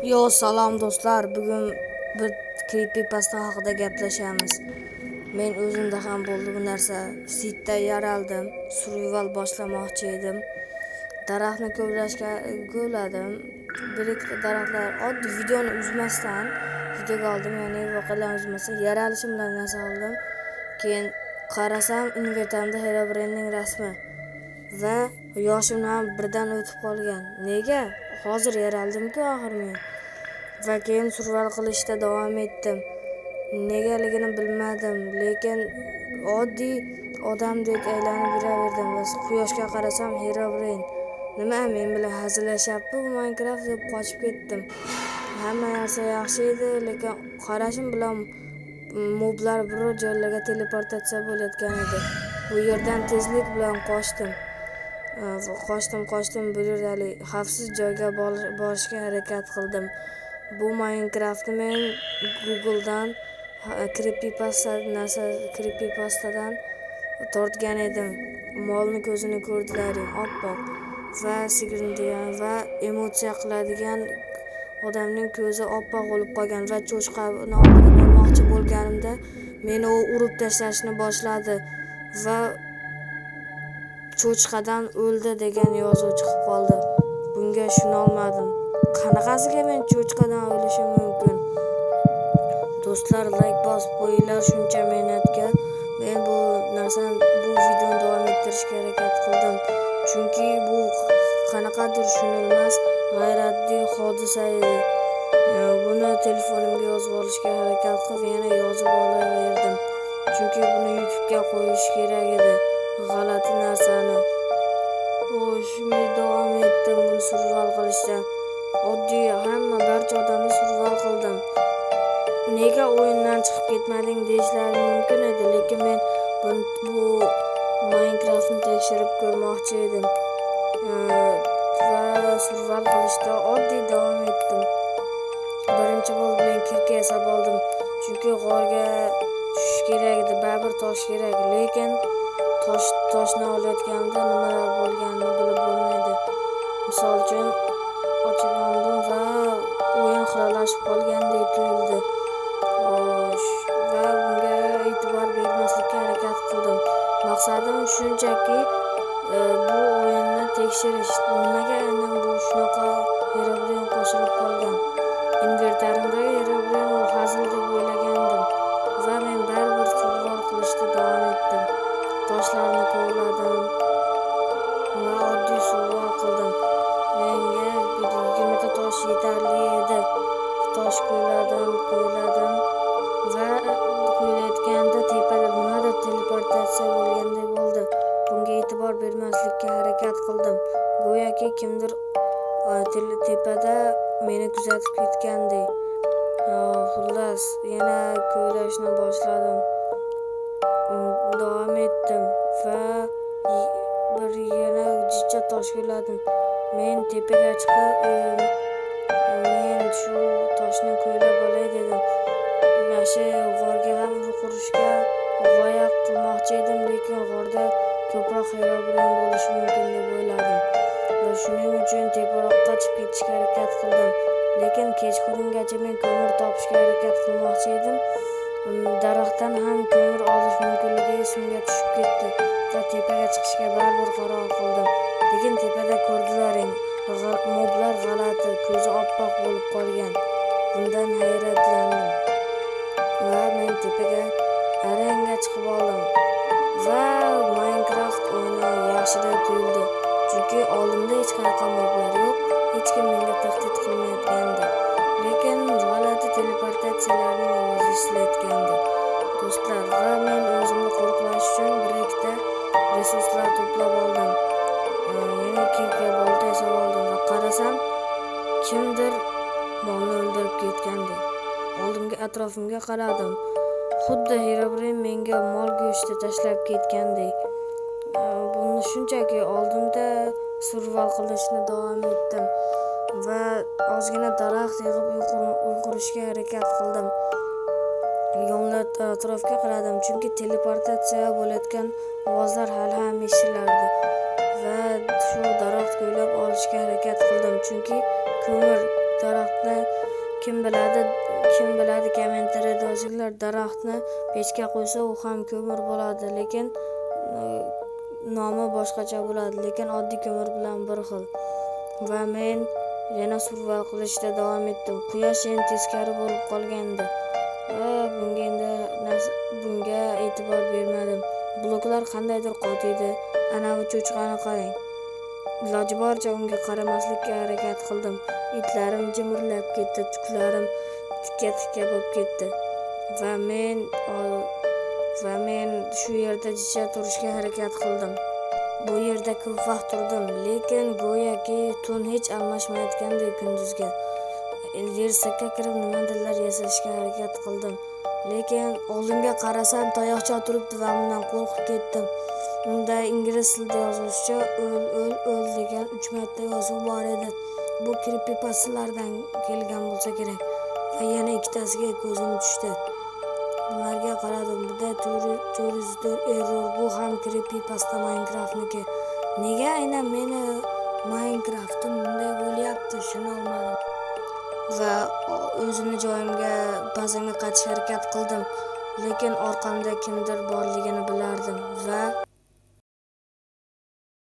Salom do'stlar, bugun bir creepypasta haqida gaplashamiz. Men o'zimda ham bo'ldi bu narsa. Sitda yaraldim, survival boshlamoqchi edim. Daraxtni kovladim. Bir ikkita daraxtlar oddiy videoni uzmasdan videoga oldim, ya'ni voqealarni uzmasdan yaralishim bilan narsa oldim. Keyin qarasam, invertamda Herobrinening rasmi va yoshim ham birdan o'tib qolgan. Nega? Hozir yaraldim-ku axir men. Va keyin survival qilishda davom etdim. Negaligini bilmadim, lekin oddiy odamdek aylanib yuraverdim. Quyoshga qarasam Herobrine. Nima men bilan hazillashyapti bu Minecraft deb qochib ketdim. Hamma narsa yaxshi edi, lekin qarashim bilan moblar biror joylarga teleportatsiya bo'layotgan edi. Bu yerdan tezlik bilan qochdim. Qochdim, bir yerda xavfsiz joyga borishga harakat qildim. Bu Minecraftni men Google'dan creepypastadan tortgan edim. Molni ko'zini ko'rdilaring, oppoq va sigirdigan va emotsiya qiladigan odamning ko'zi oppoq bo'lib qolgan va cho'chqani oldiga bormoqchi bo'lganimda meni u urib tashlashni boshladi va cho'chqadan o'ldi degan yozuv chiqib qoldi. Bunga tushunolmadim. Qanaqasiga men cho'chqadan o'lishim mumkin? Do'stlar, like bosib qo'yinglar shuncha mehnatga. Men bu videoni davom ettirishga harakat qildim. Chunki bu qanaqadir tushunilmas g'ayratli hodisa edi. Buni telefonimga yozib olishga harakat qilib, yana yozib olaverdim. Chunki buni YouTube'ga qo'yish kerak edi. G'alati narsani. Men davom etdim buni survival qilishda. Oddiy barcha odamni survival qildim. Nega o'yindan chiqib ketmading deyishlari mumkin edi, lekin men bu Minecraftni tekshirib ko'rmoqchi edim. Va survival qilishda oddiy davom etdim. Birinchi bo'lib men kirka yasab oldim, chunki g'orga tushish kerak edi, baribir tosh kerak, lekin toshni olayotganimda nimalar bo'lganini bilib bo'lmaydi. Misol uchun ochib oldim va o'yin xiralashib qolgandek tuyuldi. Va bunga e'tibor bermaslikka harakat qildim. Maqsadim shunchaki bu o'yinni tekshirish. Nimaga bu shunaqa Herobrine qo'shilib qolgan? Inventarimdagi Herobrine hazil deb o'ylagandim va men baribir survival qilishda davom etdim. Toshlarni kovladim va oddiy survival qildim. Menga 20 ta tosh yetarli edi. Tosh ko'yladim va ko'ylayotganda tepada nimadir teleportatsiya bo'lgandek bo'ldi. Bunga e'tibor bermaslikka harakat qildim. Go'yoki kimdir tepada meni kuzatib ketgandek. Xullas, yana ko'ylashni boshladim. Davom etdim va yana jicha tosh ko'yladim. Men tepaga chiqib, men shu toshni ko'ylab olay dedim. Shu g'orga ham qurishga g'oya qilmoqchi edim, lekin g'orda ko'proq Herobrine bo'lishi mumkin deb o'yladim. Va shuning uchun teparoqqa chiqib ketishga harakat qildim. Lekin kechqurungacha men ko'mir topishga harakat qilmoqchi edim. Daraxtdan ham ko'mir olish mumkinligi esimga tushib ketdi va tepaga chiqishga baribir qaror qildim. Lekin tepada ko'rdilaring, moblar g'alati, ko'zi oppoq bo'lib qolgan. Bundan hayratlandim va men tepaga aranga chiqib oldim va Minecraft o'yini yaxshidek tuyuldi. Chunki oldimda hech qanaqa moblar yo'q, hech kim menga tahdid qilmayotgandi. Lekin g'alati teleportatsiyalarning ovozi eshitilayotgandi. Do'stlar, va men o'zimni qo'riqlash uchun bir ikkita resurslar to'plab oldim. Yana kirka bolta yasab oldim va qarasam, kimdir molni o'ldirib ketgandek. Atrofimga qaradim. Xuddi Herobrine menga mol go'shti tashlab ketgandek. Buni shunchaki oldimda survival qilishni davom etdim va ozgina daraxt yig'ib uyg'urishga harakat qildim. Atrofga qaradim, chunki teleportatsiya bo'layotgan ovozlar hali ham eshitilardi va shu daraxt ko'ylab olishga harakat qildim, chunki ko'mir daraxtni kim biladi kommentariyada yozinglar, daraxtni pechga qo'ysa u ham ko'mir bo'ladi, lekin nomi boshqacha bo'ladi, lekin oddiy ko'mir bilan bir xil. Va men yana survival qilishda davom etdim. Quyosh endi teskari bo'lib qolgandi va bunga e'tibor bermadim. Bloklar qandaydir qotiydi. Anavi cho'chqani qarang. Iloji boricha unga qaramaslikka harakat qildim. Itlarim jimirlab ketdi, tuklarim tikka bo'lib ketdi va men shu yerda jicha turishga harakat qildim. Bu yerda ko'p vaqt turdim, lekin go'yoki tun hech almashmayotgandek kunduzga. Versakka kirib nimadirlar yasashga harakat qildim, lekin oldimga qarasam tayoqcha turibdi va undan qo'rqib ketdim. Unda ingliz tilida yozuvcha o'l degan 3 marta yozuv bor edi. Bu creepypastalardan kelgan bo'lsa kerak. Va yana ikkitasiga ko'zim tushdi. Bularga qaradim. Buda 404 error. Bu ham creepypasta Minecraftniki. Nega aynan meni Minecraft'im bunday bo'lyapti, shuni olmadim. Va o'zimni joyimga, bazamga qaytishga harakat qildim, lekin orqamda kimdir borligini bilardim va